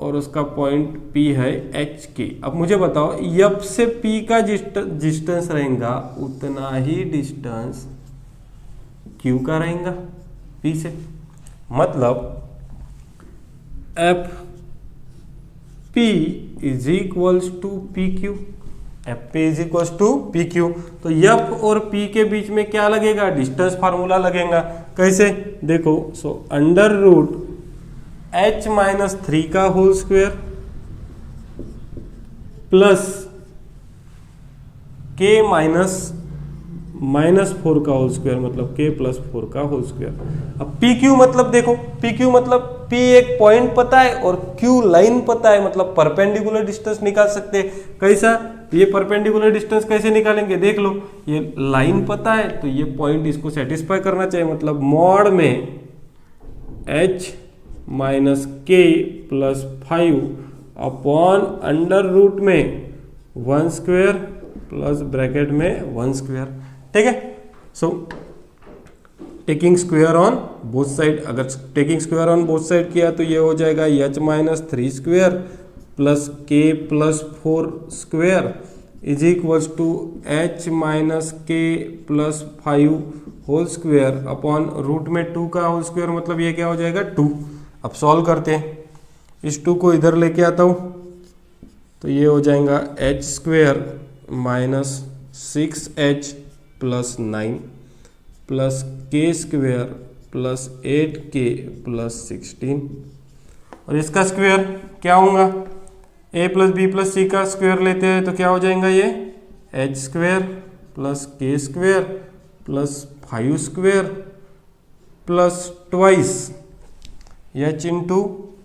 और उसका पॉइंट P है HK। अब मुझे बताओ F से P का डिस्टेंस रहेगा उतना ही डिस्टेंस Q का रहेगा P से, मतलब F P is equals to P Q, F P is equals to P Q. तो एफ और पी के बीच में क्या लगेगा, डिस्टेंस फार्मूला लगेगा। कैसे देखो, सो अंडर रूट h - 3 का होल स्क्वायर प्लस k -4 का होल स्क्वायर, मतलब k + 4 का होल स्क्वायर। अब पी क्यू मतलब देखो, पी क्यू मतलब P एक पॉइंट पता है और Q लाइन पता है, मतलब परपेंडिकुलर डिस्टेंस निकाल सकते हैं। कैसा, ये परपेंडिकुलर डिस्टेंस कैसे निकालेंगे, देख लो, ये लाइन पता है तो ये पॉइंट इसको सेटिस्फाई करना चाहिए, मतलब मॉड में h - k + 5 upon under root में 1 स्क्वायर प्लस ब्रैकेट में 1 स्क्वायर। ठीक है, so taking square on both side, अगर taking square on both side किया तो ये हो जाएगा h - 3 square plus k + 4 square is equals to h - k + 5 whole square upon root में 2 का होल स्क्वायर, मतलब ये क्या हो जाएगा 2। अब सॉल्व करते हैं, इस 2 को इधर लेके आता हूँ तो ये हो जाएगा h square - 6h + 9 plus k square plus 8k + 16, और इसका स्क्वायर क्या होगा, a + b + c का स्क्वायर लेते हैं तो क्या हो जाएगा, ये h square plus k square plus 5 square plus twice h ×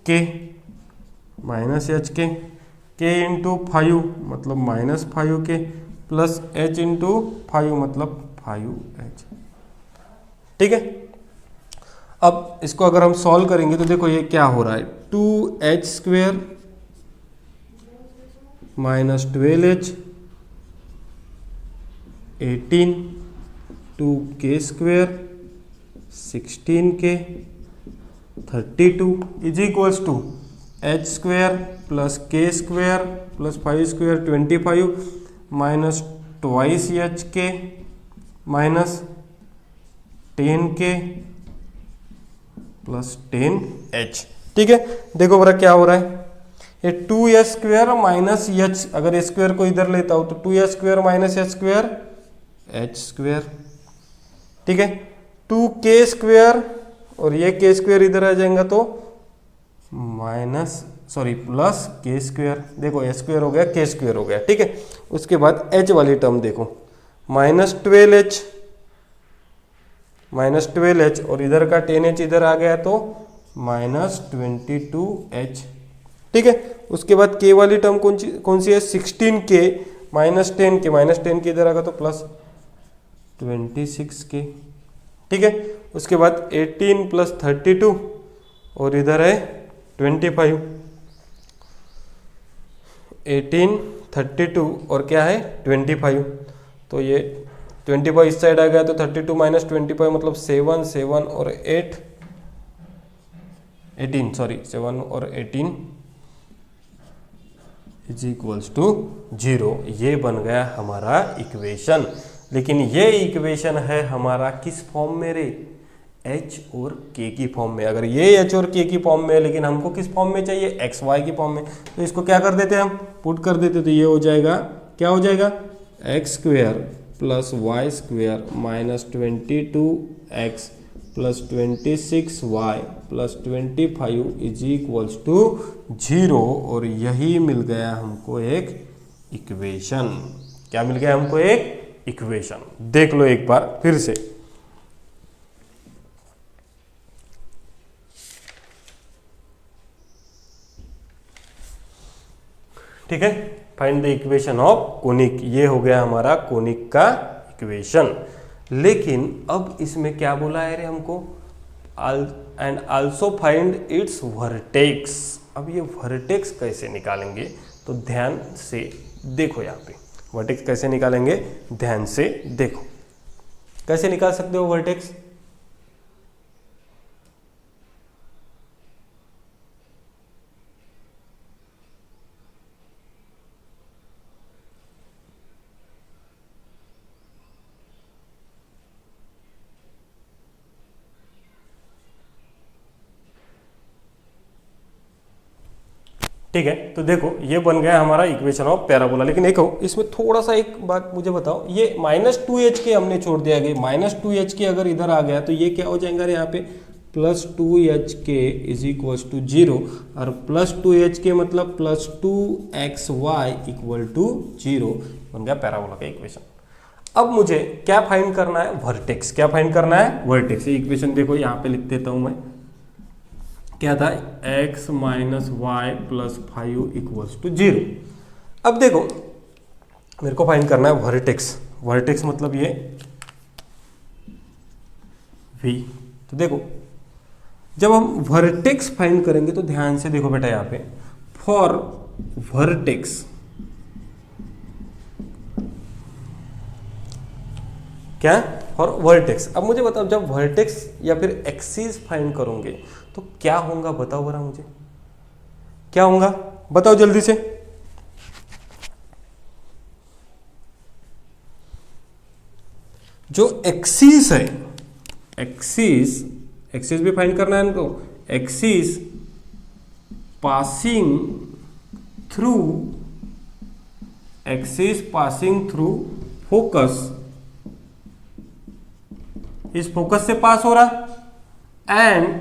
k minus HK, k × 5 मतलब -5k प्लस h × 5 मतलब 5h। ठीक है, अब इसको अगर हम सॉल्व करेंगे तो देखो ये क्या हो रहा है, 2h square - 12h 18 2k square 16k 32 is equals to h square plus k square plus 5 square 25 minus twice h के माइनस 10k प्लस 10h। ठीक है, देखो बरा क्या हो रहा है, ये 2s स्क्वेयर माइनस h, अगर s स्क्वेयर को इधर लेता हूं तो 2s square minus h square h square. ठीक है, 2k स्क्वेयर और ये k स्क्वेयर इधर आ जाएगा तो प्लस k स्क्वेयर, देखो s स्क्वेयर हो गया k स्क्वेयर हो गया। ठीक है, उसके बाद h वाली टर्म देखो, माइनस 12h और इधर का 10h इधर आ गया तो माइनस 22h। ठीक है, उसके बाद k वाली टर्म कौन सी है, 16k माइनस 10k इधर आ गया तो प्लस 26k। ठीक है, उसके बाद 18 प्लस 32 और इधर है 25, 18 32 और क्या है 25, तो ये 25 इस साइड आ गया तो 32 माइनस 25 मतलब 7 और 18 इज इक्वल्स टू 0। ये बन गया हमारा इक्वेशन। लेकिन ये इक्वेशन है हमारा किस फॉर्म में रे, h और k की फॉर्म में। अगर ये h और k की फॉर्म में है लेकिन हमको किस फॉर्म में चाहिए, x y की फॉर्म में, तो इसको क्या कर देते हैं हम, पुट कर देते, तो ये हो जाएगा, क्या हो जाएगा, x square plus y square minus 22x plus 26y plus 25 is equals to 0। और यही मिल गया हमको एक इक्वेशन। क्या मिल गया हमको, एक इक्वेशन। देख लो एक बार फिर से, ठीक है, find the equation of conic. ये हो गया हमारा कोनिक का इक्वेशन। लेकिन अब इसमें क्या बोला है रे हमको, and also find its vertex. अब ये वर्टेक्स कैसे निकालेंगे, तो ध्यान से देखो, यहाँ पे वर्टेक्स कैसे निकालेंगे, ध्यान से देखो। कैसे निकाल सकते हो वर्टेक्स, ठीक है, तो देखो ये बन गया हमारा इक्वेशन ऑफ पैराबोला। लेकिन देखो इसमें थोड़ा सा एक बात मुझे बताओ, ये माइनस 2h हमने छोड़ दिया गया, माइनस 2h अगर इधर आ गया तो ये क्या हो जाएगा यहाँ पे, plus 2h is equal to 0 और प्लस 2h मतलब प्लस 2xy इक्वल टू 0 बन गया पैराबोला का इक्वेशन। अब मुझे क्या फाइंड करना है, वर्टेक्स। क्या फाइंड करना है, वर्टेक्स। ये इक्वेशन देखो यहाँ पे लिख देता हूँ मैं, क्या था, x minus Y plus 5 equals to 0। अब देखो मेरे को फाइंड करना है वर्टेक्स। वर्टेक्स मतलब ये v। तो देखो जब हम वर्टेक्स फाइंड करेंगे तो ध्यान से देखो बेटा, यहाँ पे फॉर वर्टेक्स, क्या, फॉर वर्टेक्स। अब मुझे बताओ, जब वर्टेक्स या फिर एक्सिस फाइंड करोगे तो क्या होगा, बताओ बरा मुझे, क्या होगा बताओ जल्दी से। जो एक्सिस है, एक्सिस भी फाइंड करना है इनको, एक्सिस पासिंग थ्रू फोकस, इस फोकस से पास हो रहा, एंड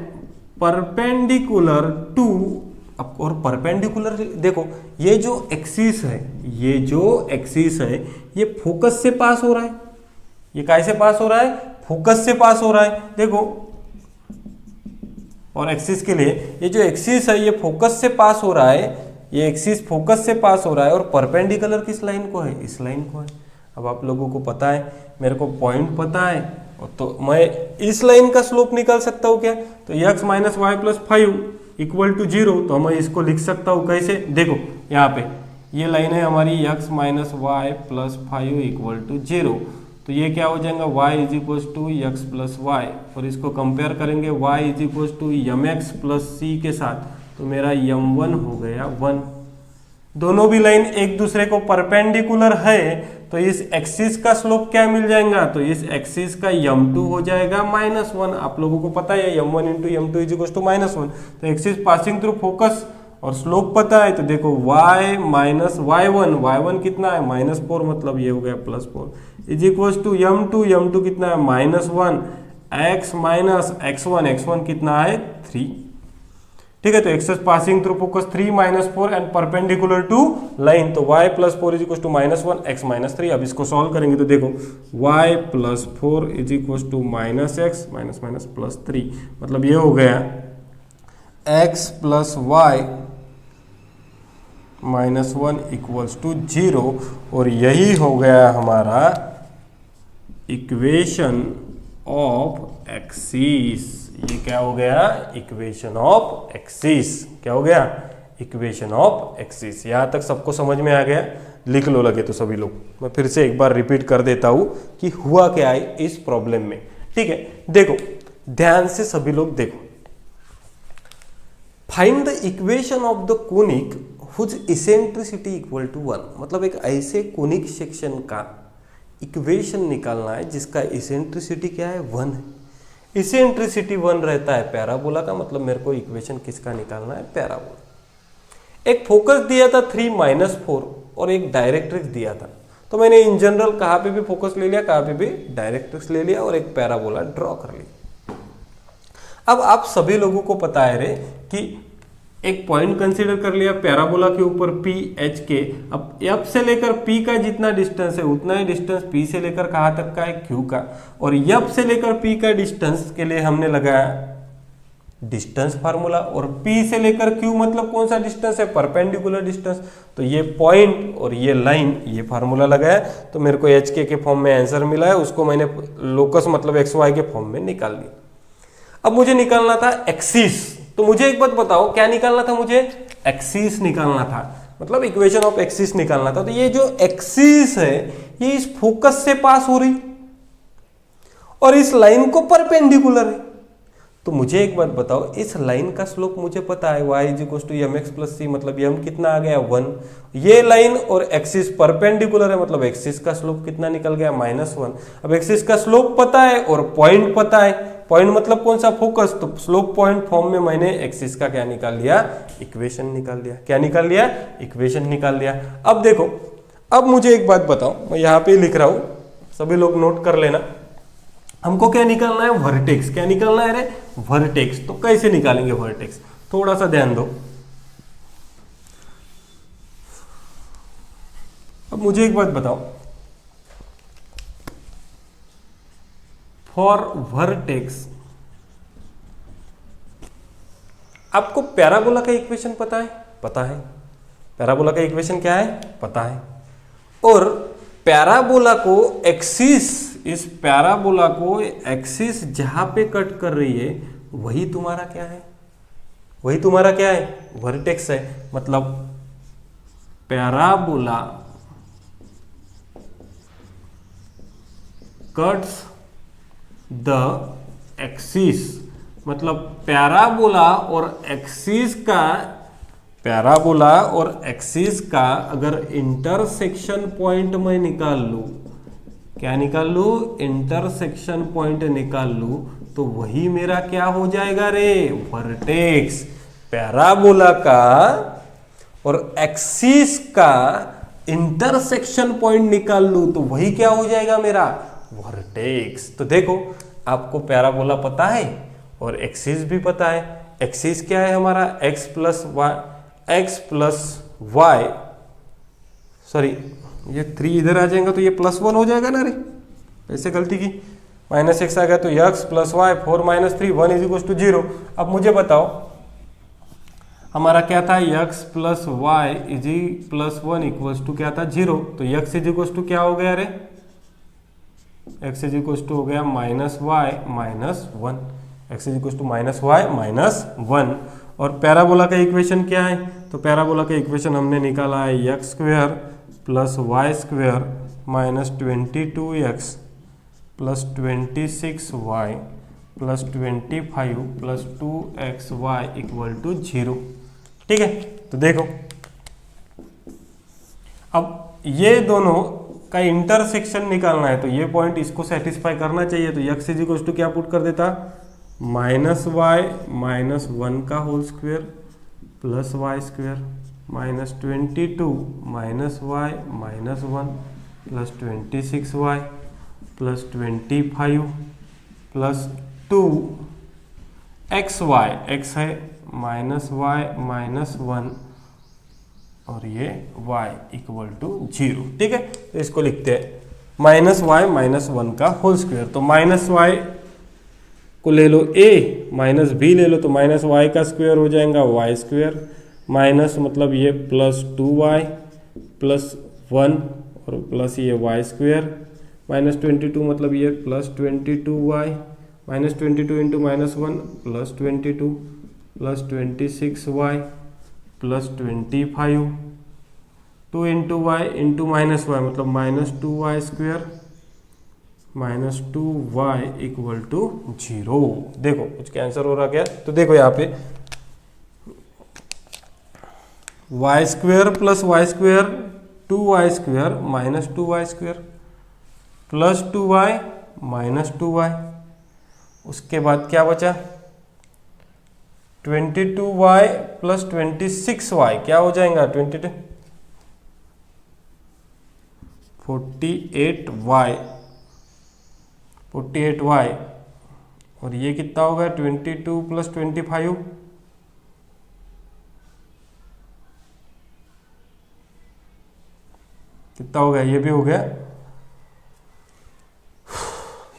परपेंडिकुलर टू, और परपेंडिकुलर देखो, ये जो एक्सिस है, ये फोकस से पास हो रहा है। ये कैसे पास हो रहा है, फोकस से पास हो रहा है, देखो। और एक्सिस के लिए ये जो एक्सिस है ये फोकस से पास हो रहा है, ये एक्सिस फोकस से पास हो रहा है, और परपेंडिकुलर किस लाइन को है, इस लाइन को है। अब आप लोगों को पता है, मेरे को पॉइंट पता है, तो मैं इस लाइन का स्लोप निकाल सकता हूँ क्या, तो x minus Y plus 5 equal to 0। तो मैं इसको लिख सकता हूँ कैसे, देखो यहाँ पे ये लाइन है हमारी x minus Y plus 5 equal to 0। तो ये क्या हो जाएगा y is equal to X plus Y, और इसको कंपेयर करेंगे y is equal to M X plus C के साथ, तो मेरा m1 हो गया 1। दोनों भी लाइन एक दूसरे को परपेंडिकुलर है, तो इस एक्सिस का स्लोप क्या मिल जाएगा, तो इस एक्सिस का m2 हो जाएगा -1। आप लोगों को पता है m1 into m2 is equal to -1, तो एक्सिस पासिंग थ्रू फोकस और स्लोप पता है, तो देखो y माइनस y1 कितना है -4, मतलब ये हो गया +4 इज इक्वल टू m2 कितना है -1, x माइनस x1 कितना है 3। ठीक है, तो axis passing through focus 3 -4 and perpendicular to line, तो y plus 4 is equal to -1 x minus 3। अब इसको सॉल्व करेंगे तो देखो y plus 4 is equal to -x minus plus 3, मतलब ये हो गया x plus y -1 equals to 0, और यही हो गया हमारा इक्वेशन ऑफ एक्सिस। ये क्या हो गया, इक्वेशन ऑफ एक्सिस। क्या हो गया, इक्वेशन ऑफ एक्सिस। यहां तक सबको समझ में आ गया, लिख लो लगे तो सभी लोग। मैं फिर से एक बार रिपीट कर देता हूं कि हुआ क्या है इस प्रॉब्लम में। ठीक है, देखो ध्यान से सभी लोग देखो। Find the equation of the conic whose eccentricity equal to 1, मतलब एक ऐसे कोनिक सेक्शन का इक्वेशन निकालना है जिसका इसेंट्रिसिटी क्या है 1 है। इसेंट्रिसिटी 1 रहता है पैराबोला का, मतलब मेरे को इक्वेशन किसका निकालना है, पैराबोला। एक फोकस दिया था 3 -4 और एक डायरेक्ट्रिक्स दिया था, तो मैंने इन जनरल कहाँ पे भी फोकस ले लिया, कहाँ पे भी डायरेक्ट्रिक्स ले लिया और एक पैराबोला ड्रॉ कर लिया। अब आप सभी लोगों को पता है रे कि एक पॉइंट कंसीडर कर लिया पैराबोला के ऊपर पी एच के। अब एफ से लेकर पी का जितना डिस्टेंस है उतना ही डिस्टेंस पी से लेकर कहाँ तक का है, क्यू का, और एफ से लेकर पी का डिस्टेंस के लिए हमने लगाया डिस्टेंस फार्मूला, और पी से लेकर क्यू मतलब कौन सा डिस्टेंस है, परपेंडिकुलर डिस्टेंस। तो ये पॉइंट और ये लाइन, ये फार्मूला लगाया, तो मेरे को एच के फॉर्म में आंसर मिला है, उसको मैंने लोकस मतलब एक्स वाई के फॉर्म में निकाल लिया। अब मुझे निकालना था एक्सिस, तो मुझे एक बात बताओ क्या निकालना था, मुझे एक्सिस निकालना था, मतलब इक्वेशन ऑफ एक्सिस निकालना था। तो ये जो एक्सिस है ये इस फोकस से पास हो रही और इस लाइन को परपेंडिकुलर है। तो मुझे एक बात बताओ, इस लाइन का स्लोप मुझे पता है y is equal to M X plus C, मतलब m कितना आ गया 1। ये लाइन और एक्सिस परपेंडिकुलर है, मतलब एक्सिस का स्लोप कितना निकल गया -1। अब एक्सिस का स्लोप पता है और पॉइंट पता है, पॉइंट मतलब कौन सा, फोकस, तो स्लोप पॉइंट फॉर्म में मैंने एक्सिस का क्या निकाल लिया, इक्वेशन निकाल लिया। क्या निकाल लिया, इक्वेशन निकाल लिया। अब देखो, अब मुझे एक बात बताओ, मैं यहाँ पे लिख रहा हूं, सभी लोग नोट कर लेना। हमको क्या निकालना है, वर्टेक्स। क्या निकालना है रे, वर्टेक्स। तो कैसे निकालेंगे वर्टेक्स, थोड़ा सा ध्यान दो। अब मुझे एक बात बताओ, फॉर वर्टेक्स आपको पैराबोला का इक्वेशन पता है, पता है। पैराबोला का इक्वेशन क्या है, पता है। और पैराबोला को एक्सिस, इस पैराबोला को एक्सिस जहां पे कट कर रही है वही तुम्हारा क्या है, वही तुम्हारा क्या है, वर्टेक्स है। मतलब पैराबोला कट्स द एक्सिस, मतलब पैराबोला और एक्सिस का, पैराबोला और एक्सिस का अगर इंटरसेक्शन पॉइंट मैं निकाल लूं, क्या निकाल लूं, इंटरसेक्शन पॉइंट निकाल लूं, तो वही मेरा क्या हो जाएगा रे, वर्टेक्स। पैराबोला का और एक्सिस का इंटरसेक्शन पॉइंट निकाल लूं तो वही क्या हो जाएगा मेरा, वर्टेक्स। तो देखो आपको पैराबोला पता है और एक्सिस भी पता है। एक्सिस क्या है हमारा, x प्लस वाई, सॉरी ये 3 इधर आ जाएगा तो ये +1 हो जाएगा ना रे, ऐसे गलती की, -x आ गया तो x plus y 4 - 3 1 is equal to 0। अब मुझे बताओ हमारा क्या था, x plus y is plus 1 equal to क्या था, 0। तो x इज इक्वल टू क्या हो गया रे, x इज इक्वल टू हो गया -y - 1, x is equal to -y - 1। और पैराबोला का इक्वेशन क्या है, तो पैराबोला का इक्वेशन हमने निकाला है x² plus y² -22x plus 26y plus 25 plus 2xy equal to 0। ठीक है, तो देखो अब ये दोनों का इंटरसेक्शन निकालना है, तो ये पॉइंट इसको सेटिस्फाई करना चाहिए। तो x इज इक्वल टू क्या पुट कर देता, माइनस वाई माइनस 1 का whole square plus y square minus 22 minus y minus 1 plus 26y plus 25 plus 2xy, x है माइनस वाई माइनस 1 और ये y इक्वल टू 0। ठीक है, तो इसको लिखते हैं माइनस वाई माइनस 1 का होल स्क्वायर। तो माइनस वाई को ले लो a, माइनस b ले लो, तो माइनस वाई का स्क्वायर हो जाएगा वाई स्क्वायर माइनस मतलब ये प्लस 2y प्लस 1 और प्लस ये वाई स्क्वायर माइनस 22 मतलब ये plus 22y minus 22 into minus 1 plus 22 plus 26y plus 25 2 into Y into minus Y मतलब minus 2y square minus 2y equal to 0। देखो कुछ कैंसर हो रहा क्या, तो देखो यहाँ पे y square plus y square 2y square minus 2y square plus 2y minus 2y, उसके बाद क्या बचा 22y प्लस 26y क्या हो जाएगा 48y और ये कितना होगा 22 प्लस 25 कितना हो गया, ये भी हो गया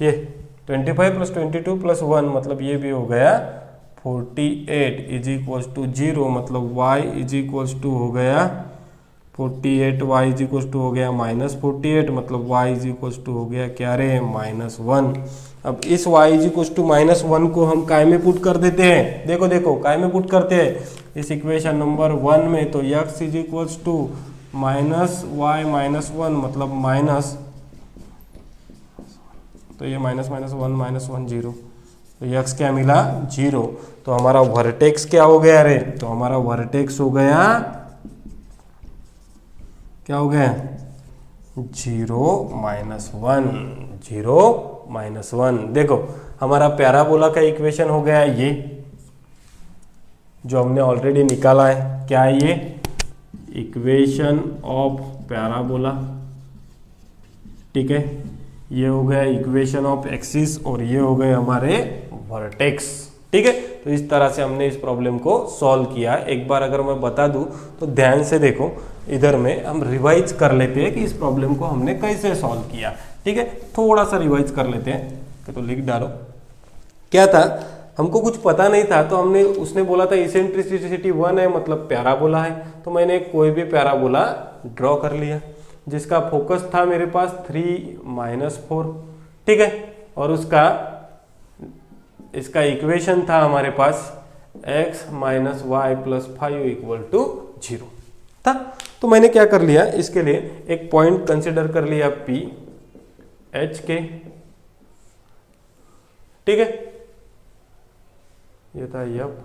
ये 25 प्लस 22 प्लस 1 मतलब ये भी हो गया 48 इज इक्वल्स टू 0 मतलब y इज इक्वल्स टू हो गया 48 y इज इक्वल्स टू हो गया माइनस 48 मतलब y इज इक्वल्स टू हो गया क्या रे माइनस 1। अब इस y is equals to minus 1 को हम काय में पुट कर देते हैं, देखो देखो काय में पुट करते हैं इस इक्वेशन नंबर 1 में, तो x is equals to minus y minus 1 मतलब माइनस, तो ये माइनस माइनस 1 माइनस 1 0, तो x क्या मिला 0। तो हमारा वर्टेक्स क्या हो गया रे, तो हमारा वर्टेक्स हो गया क्या हो गया 0 माइनस 1 0 माइनस 1। देखो हमारा पैराबोला का इक्वेशन हो गया ये जो हमने ऑलरेडी निकाला है, क्या है ये इक्वेशन ऑफ पैराबोला। ठीक है, ये हो गया इक्वेशन ऑफ एक्सिस और ये हो गए हमारे वर्टेक्स। ठीक है, तो इस तरह से हमने इस प्रॉब्लम को सॉल्व किया। एक बार अगर मैं बता दूं तो ध्यान से देखो, इधर में हम रिवाइज कर लेते हैं कि इस प्रॉब्लम को हमने कैसे सॉल्व किया। ठीक है, थोड़ा सा रिवाइज कर लेते हैं, तो लिख डालो। क्या था, हमको कुछ पता नहीं था, तो हमने उसने बोला था इसेंट्रिसिटी 1 है मतलब पैराबोला है, तो मैंने कोई भी पैराबोला ड्रॉ कर लिया जिसका फोकस था मेरे पास 3-4। ठीक है, और इसका इक्वेशन था हमारे पास x minus Y plus 5 equal to 0 था। तो मैंने क्या कर लिया, इसके लिए एक पॉइंट कंसिडर कर लिया P H के। ठीक है, ये था यप।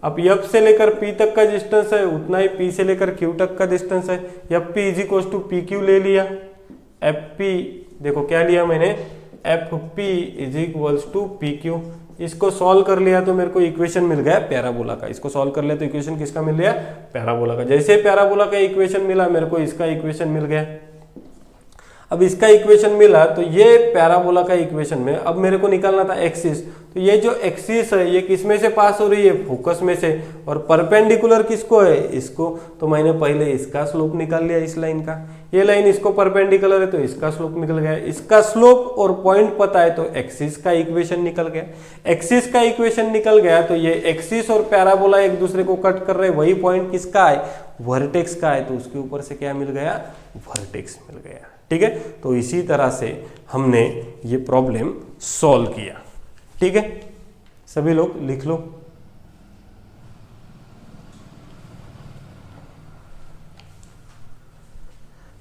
अब यप से लेकर P तक का डिस्टेंस है उतना ही P से लेकर Q तक का डिस्टेंस है। Yup P is equal to P Q ले लिया। एफ पी देखो क्या लिया मैंने, F P is equals to P Q. इसको सॉल्व कर लिया तो मेरे को इक्वेशन मिल गया पैराबोला का। इसको सॉल्व कर लिया तो इक्वेशन किसका मिल गया, पैराबोला का। जैसे पैराबोला का इक्वेशन मिला मेरे को इसका इक्वेशन मिल गया। अब इसका इक्वेशन मिला तो ये पैराबोला का इक्वेशन में अब मेरे को निकालना था एक्सिस। तो ये जो एक्सिस है ये किस में से पास हो रही है, फोकस में से, और परपेंडिकुलर किसको है, इसको। तो मैंने पहले इसका स्लोप निकाल लिया इस लाइन का, ये लाइन इसको परपेंडिकुलर है तो इसका स्लोप निकल गया। इसका स्लोप और पॉइंट पता है तो एक्सिस का इक्वेशन निकल गया। एक्सिस का इक्वेशन निकल गया तो ये एक्सिस और पैराबोला एक दूसरे को कट कर रहे, वही पॉइंट किसका है, वर्टेक्स का है, तो उसके ऊपर से क्या मिल गया, वर्टेक्स मिल गया। ठीक है, तो इसी तरह से हमने ये प्रॉब्लम सॉल्व किया। ठीक है, सभी लोग लिख लो।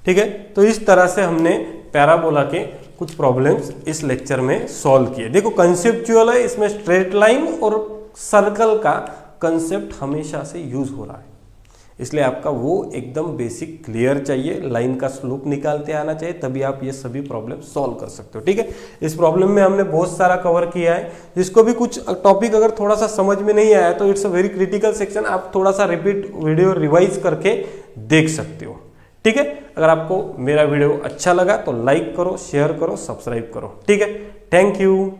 ठीक है, तो इस तरह से हमने पैराबोला के कुछ प्रॉब्लम्स इस लेक्चर में सॉल्व किए। देखो कंसेप्चुअल है, इसमें स्ट्रेट लाइन और सर्कल का कंसेप्ट हमेशा से यूज हो रहा है, इसलिए आपका वो एकदम बेसिक क्लियर चाहिए, लाइन का स्लोप निकालते आना चाहिए, तभी आप ये सभी प्रॉब्लम सॉल्व कर सकते हो। ठीक है, इस प्रॉब्लम में हमने बहुत सारा कवर किया है, जिसको भी कुछ टॉपिक अगर थोड़ा सा समझ में नहीं आया तो it's a very critical section, आप थोड़ा सा रिपीट वीडियो रिवाइज करके देख सकते हो। ठीक है, अगर आपको मेरा वीडियो अच्छा लगा तो लाइक करो, शेयर करो, सब्सक्राइब करो। ठीक है, थैंक यू।